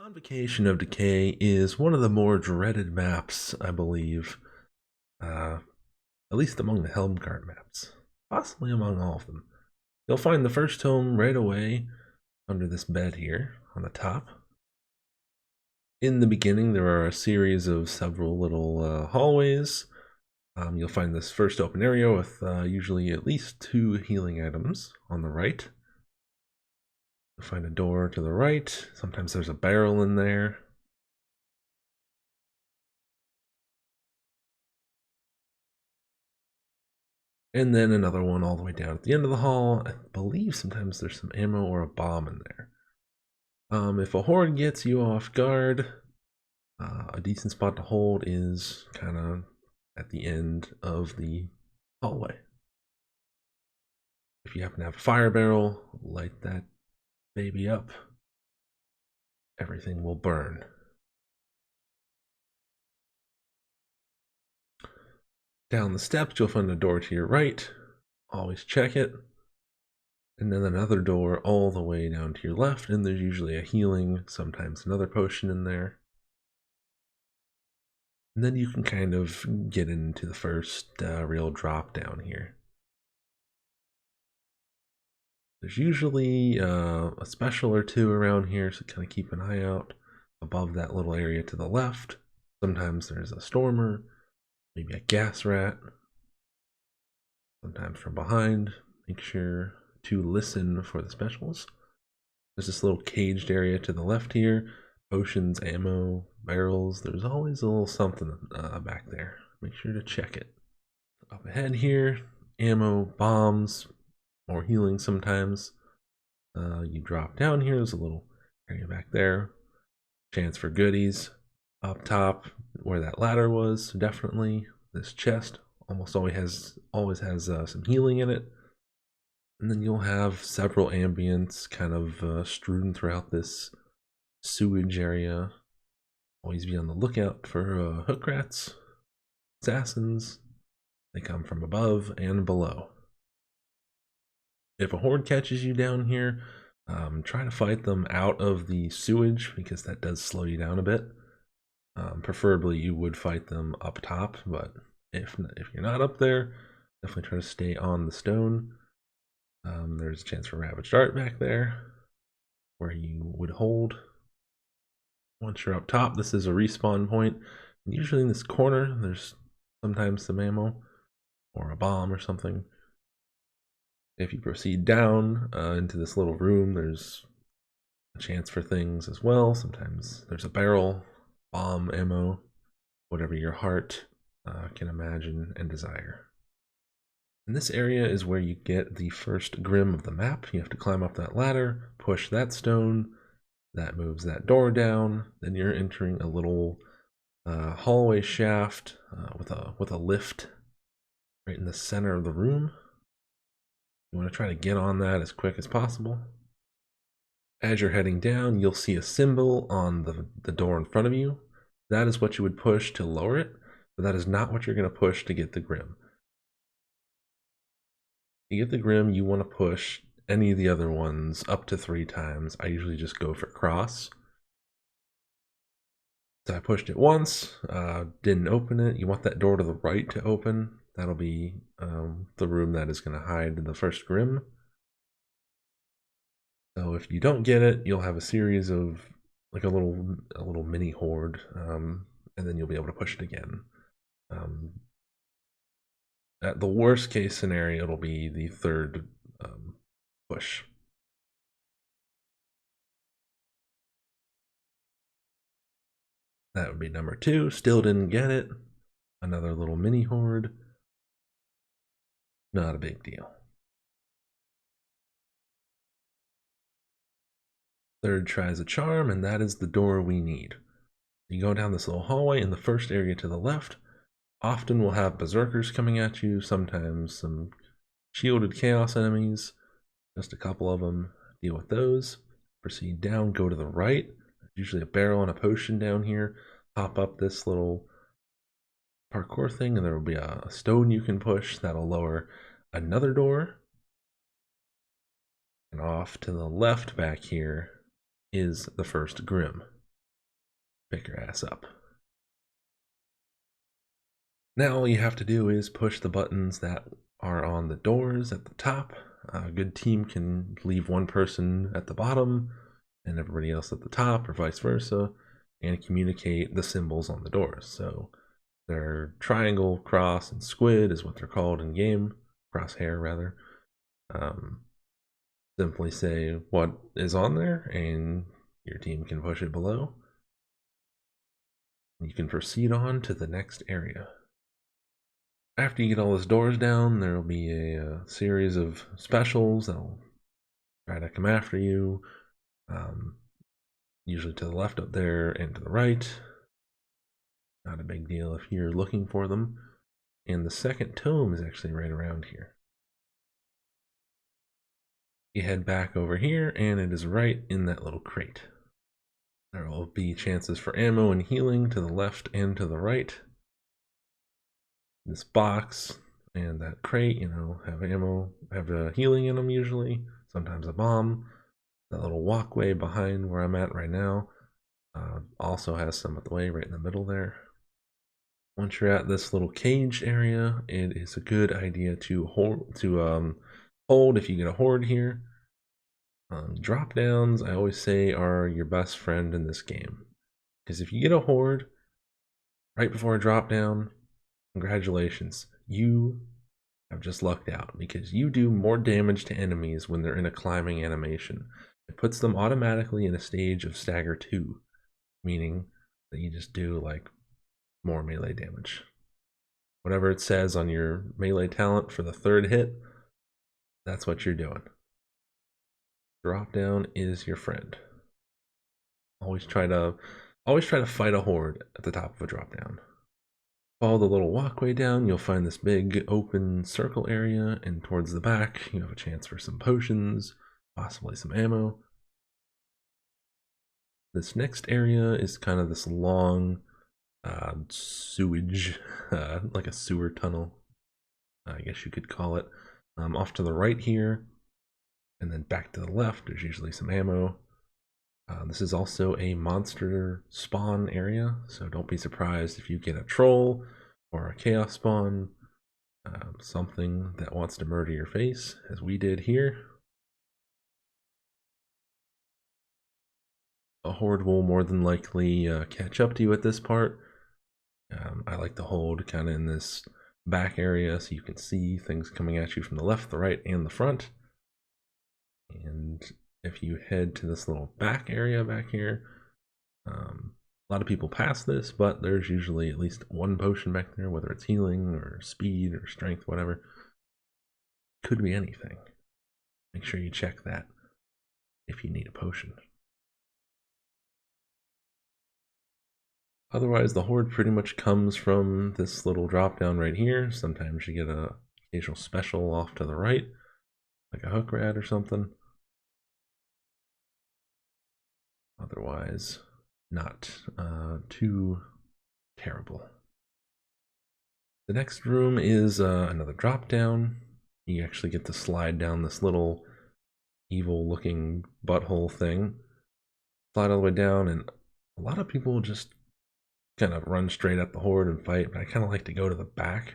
Convocation of Decay is one of the more dreaded maps, I believe, uh, at least among the Helmgart maps, possibly among all of them. You'll find the first tome right away under this bed here on the top. In the beginning, there are a series of several little hallways. You'll find this first open area with usually at least 2 healing items on the right. You'll find a door to the right. Sometimes there's a barrel in there. And then another one all the way down at the end of the hall. I believe sometimes there's some ammo or a bomb in there. If a horde gets you off guard, a decent spot to hold is kind of at the end of the hallway. If you happen to have a fire barrel, light that baby up. Everything will burn. Down the steps, you'll find a door to your right. Always check it. And then another door all the way down to your left, and there's usually a healing, sometimes another potion in there. And then you can kind of get into the first real drop down here. There's usually a special or two around here, so kind of keep an eye out above that little area to the left. Sometimes there's a stormer, maybe a gas rat. Sometimes from behind. Make sure to listen for the specials. There's this little caged area to the left here. Potions, ammo, barrels. There's always a little something back there. Make sure to check it. Up ahead here, ammo, bombs, more healing sometimes. You drop down here. There's a little area back there. Chance for goodies. Up top, where that ladder was, definitely. This chest almost always has some healing in it. And then you'll have several ambients kind of strewn throughout this sewage area. Always be on the lookout for hook rats, assassins. They come from above and below. If a horde catches you down here, try to fight them out of the sewage because that does slow you down a bit. Preferably you would fight them up top, but if you're not up there, definitely try to stay on the stone. There's a chance for Ravaged Art back there, where you would hold. Once you're up top, this is a respawn point. And usually in this corner, there's sometimes some ammo, or a bomb or something. If you proceed down into this little room, there's a chance for things as well. Sometimes there's a barrel, bomb, ammo, whatever your heart can imagine and desire. And this area is where you get the first grim of the map. You have to climb up that ladder, push that stone, that moves that door down. Then you're entering a little hallway shaft with a lift right in the center of the room. You want to try to get on that as quick as possible. As you're heading down, you'll see a symbol on the door in front of you. That is what you would push to lower it, but that is not what you're going to push to get the grim. To get the grim, you want to push any of the other ones up to 3 times. I usually just go for cross. So I pushed it once, didn't open it. You want that door to the right to open. That'll be the room that is going to hide the first grim. So if you don't get it, you'll have a series of like a little mini horde, and then you'll be able to push it again. At the worst case scenario, it'll be the 3rd push. That would be number 2. Still didn't get it. Another little mini horde. Not a big deal. 3rd tries a charm, and that is the door we need. You go down this little hallway in the first area to the left. Often we'll have berserkers coming at you, sometimes some shielded chaos enemies, just a couple of them. Deal with those. Proceed down, go to the right. There's usually a barrel and a potion down here. Hop up this little parkour thing, and there will be a stone you can push that'll lower another door. And off to the left back here is the first grim. pick your ass up. Now all you have to do is push the buttons that are on the doors at the top. A good team can leave one person at the bottom and everybody else at the top, or vice versa, and communicate the symbols on the doors. So they're triangle, cross, and squid is what they're called in game. Crosshair, rather. Simply say what is on there, and your team can push it below. You can proceed on to the next area. After you get all those doors down, there will be a series of specials that'll try to come after you. Usually to the left up there and to the right. Not a big deal if you're looking for them. And the second tome is actually right around here. You head back over here, and it is right in that little crate. There will be chances for ammo and healing to the left and to the right. This box and that crate, have ammo, have a healing in them usually, sometimes a bomb. That little walkway behind where I'm at right now also has some of the way right in the middle there. Once you're at this little cage area, it is a good idea to hold if you get a horde here. Drop downs, I always say, are your best friend in this game, because if you get a horde right before a drop down, congratulations, you have just lucked out, because you do more damage to enemies when they're in a climbing animation. It puts them automatically in a stage of stagger 2, meaning that you just do like more melee damage. Whatever it says on your melee talent for the third hit, that's what you're doing. Drop down is your friend. Always try to fight a horde at the top of a drop down. Follow the little walkway down, you'll find this big open circle area, and towards the back you have a chance for some potions, possibly some ammo. This next area is kind of this long sewage, like a sewer tunnel, I guess you could call it. Off to the right here, and then back to the left, there's usually some ammo. This is also a monster spawn area, so don't be surprised if you get a troll or a chaos spawn, something that wants to murder your face, as we did here. A horde will more than likely catch up to you at this part. I like to hold kind of in this back area so you can see things coming at you from the left, the right, and the front. And if you head to this little back area back here, a lot of people pass this, but there's usually at least one potion back there, whether it's healing or speed or strength, whatever. Could be anything. Make sure you check that if you need a potion. Otherwise, the horde pretty much comes from this little drop down right here. Sometimes you get a occasional special off to the right, like a hook rat or something. Otherwise, not too terrible. The next room is another drop down. You actually get to slide down this little evil looking butthole thing. Slide all the way down, and a lot of people just kind of run straight at the horde and fight, but I kind of like to go to the back,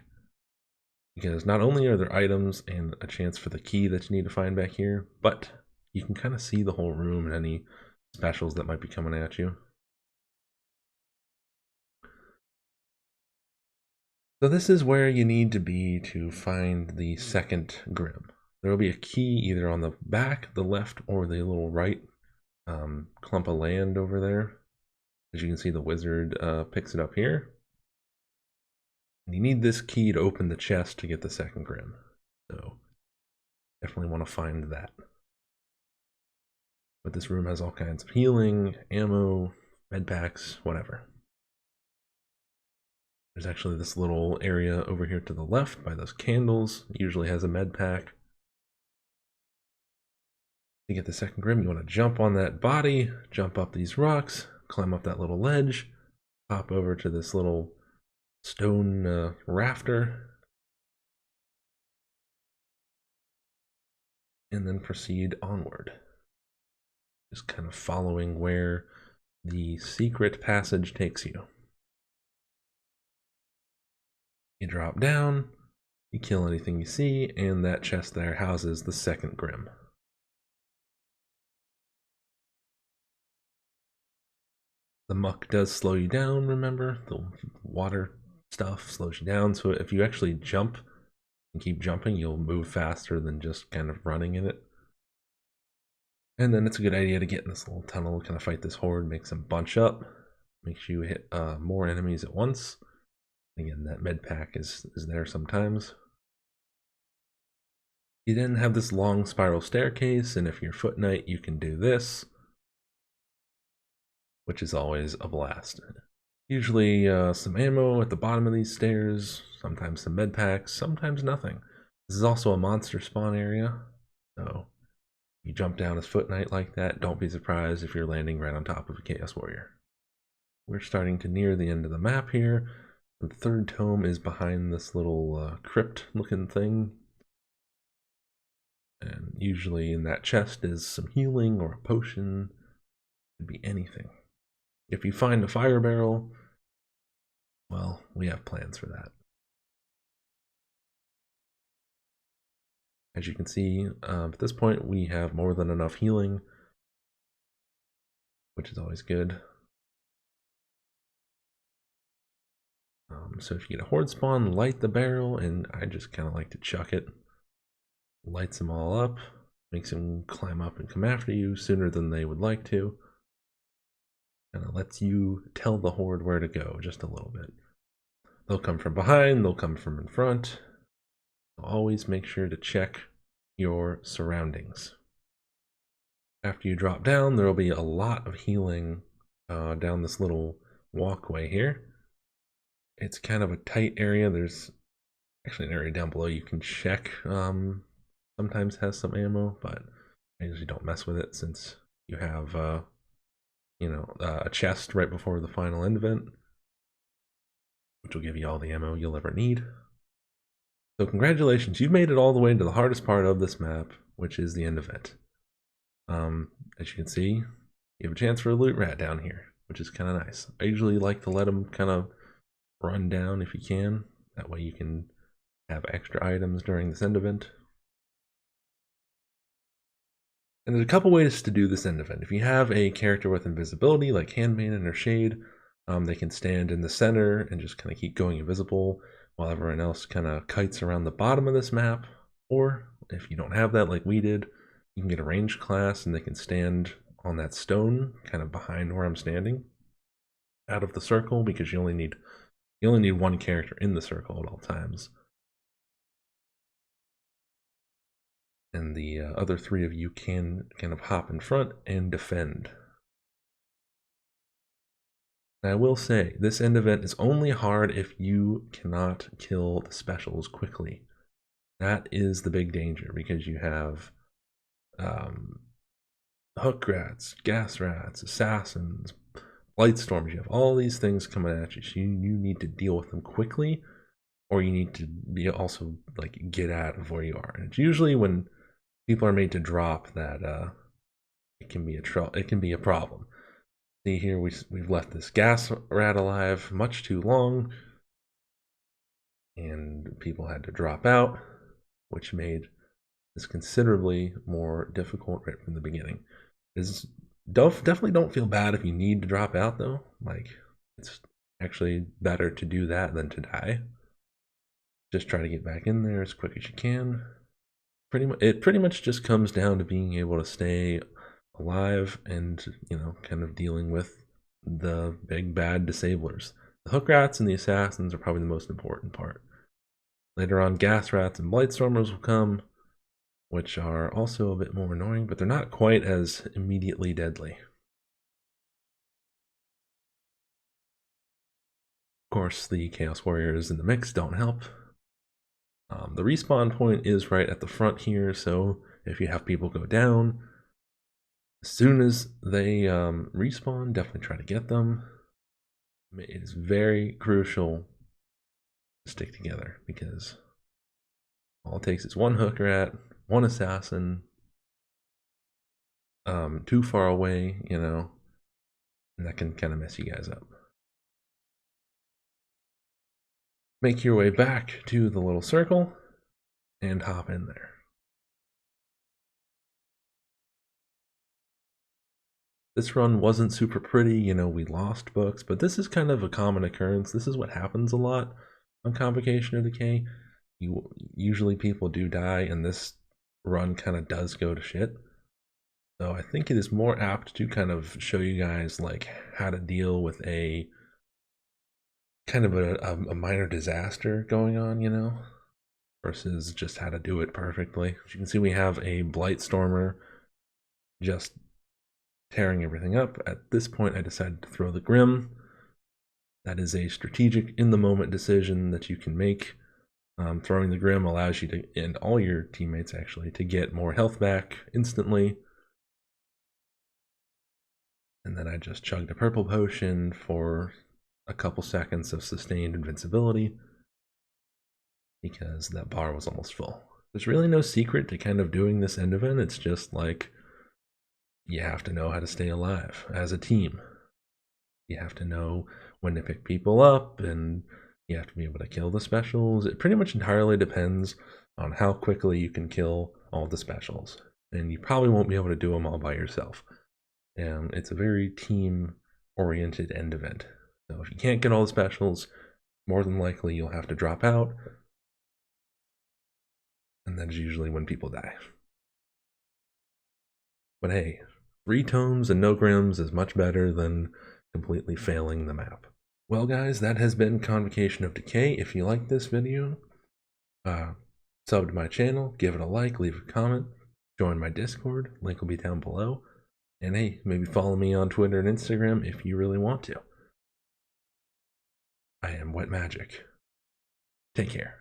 because not only are there items and a chance for the key that you need to find back here, but you can kind of see the whole room and any specials that might be coming at you. So this is where you need to be to find the second Grim. There will be a key either on the back, the left, or the little right clump of land over there. As you can see, the wizard picks it up here. And you need this key to open the chest to get the second Grim. So definitely want to find that. But this room has all kinds of healing, ammo, med packs, whatever. There's actually this little area over here to the left by those candles. It usually has a med pack. To get the second Grim, you want to jump on that body, jump up these rocks, climb up that little ledge, hop over to this little stone rafter, and then proceed onward. Just kind of following where the secret passage takes you. You drop down, you kill anything you see, and that chest there houses the second Grim. The muck does slow you down, remember? The water stuff slows you down, so if you actually jump and keep jumping, you'll move faster than just kind of running in it. And then it's a good idea to get in this little tunnel, kind of fight this horde, make some bunch up, make sure you hit more enemies at once. Again, that med pack is there sometimes. You then have this long spiral staircase, and if you're Foot Knight, you can do this, which is always a blast. Usually some ammo at the bottom of these stairs, sometimes some med packs, sometimes nothing. This is also a monster spawn area, so you jump down as Foot Knight like that, don't be surprised if you're landing right on top of a Chaos Warrior. We're starting to near the end of the map here. The third tome is behind this little crypt looking thing. And usually in that chest is some healing or a potion. Could be anything. If you find a fire barrel, well, we have plans for that. As you can see, at this point we have more than enough healing, which is always good. So if you get a horde spawn, light the barrel, and I just kind of like to chuck it. Lights them all up, makes them climb up and come after you sooner than they would like to. And it lets you tell the horde where to go just a little bit. They'll come from behind, they'll come from in front. Always make sure to check your surroundings. After you drop down, there will be a lot of healing down this little walkway here. It's kind of a tight area. There's actually an area down below you can check. Sometimes has some ammo, but I usually don't mess with it since you have a chest right before the final end event, which will give you all the ammo you'll ever need. So congratulations, you've made it all the way to the hardest part of this map, which is the end event. As you can see, you have a chance for a loot rat down here, which is kind of nice. I usually like to let them kind of run down if you can. That way you can have extra items during this end event. And there's a couple ways to do this end event. If you have a character with invisibility, like Handmaiden or Shade, they can stand in the center and just kind of keep going invisible while everyone else kind of kites around the bottom of this map. Or if you don't have that like we did, you can get a ranged class and they can stand on that stone kind of behind where I'm standing out of the circle, because you only need one character in the circle at all times. And the other three of you can kind of hop in front and defend. And I will say, this end event is only hard if you cannot kill the specials quickly. That is the big danger, because you have hook rats, gas rats, assassins, light storms. You have all these things coming at you, so you need to deal with them quickly, or you need to be also like get out of where you are. And it's usually when people are made to drop that it can be a problem. See here, we've left this gas rat alive much too long, and people had to drop out, which made this considerably more difficult right from the beginning. Definitely don't feel bad if you need to drop out though. Like, it's actually better to do that than to die. Just try to get back in there as quick as you can. It pretty much just comes down to being able to stay alive and, kind of dealing with the big bad disablers. The hook rats and the assassins are probably the most important part. Later on, gas rats and blightstormers will come, which are also a bit more annoying, but they're not quite as immediately deadly. Of course, the Chaos Warriors in the mix don't help. The respawn point is right at the front here, so if you have people go down, as soon as they respawn, definitely try to get them. It is very crucial to stick together, because all it takes is one hook rat, one assassin, too far away, and that can kind of mess you guys up. Make your way back to the little circle and hop in there. This run wasn't super pretty, you know, we lost books, but this is kind of a common occurrence. This is what happens a lot on Convocation of Decay. Usually people do die, and this run kind of does go to shit. So I think it is more apt to kind of show you guys like how to deal with a kind of a minor disaster going on, you know, versus just how to do it perfectly. As you can see, we have a Blightstormer just tearing everything up. At this point, I decided to throw the Grim. That is a strategic, in-the-moment decision that you can make. Throwing the Grim allows you to, and all your teammates actually, to get more health back instantly. And then I just chugged a purple potion for a couple seconds of sustained invincibility because that bar was almost full. There's really no secret to kind of doing this end event. It's just like you have to know how to stay alive as a team. You have to know when to pick people up, and you have to be able to kill the specials. It pretty much entirely depends on how quickly you can kill all the specials. And you probably won't be able to do them all by yourself. And it's a very team-oriented end event. So if you can't get all the specials, more than likely you'll have to drop out. And that's usually when people die. But hey, 3 tomes and no Grims is much better than completely failing the map. Well guys, that has been Convocation of Decay. If you like this video, sub to my channel, give it a like, leave a comment, join my Discord, link will be down below. And hey, maybe follow me on Twitter and Instagram if you really want to. I am Wet Magic. Take care.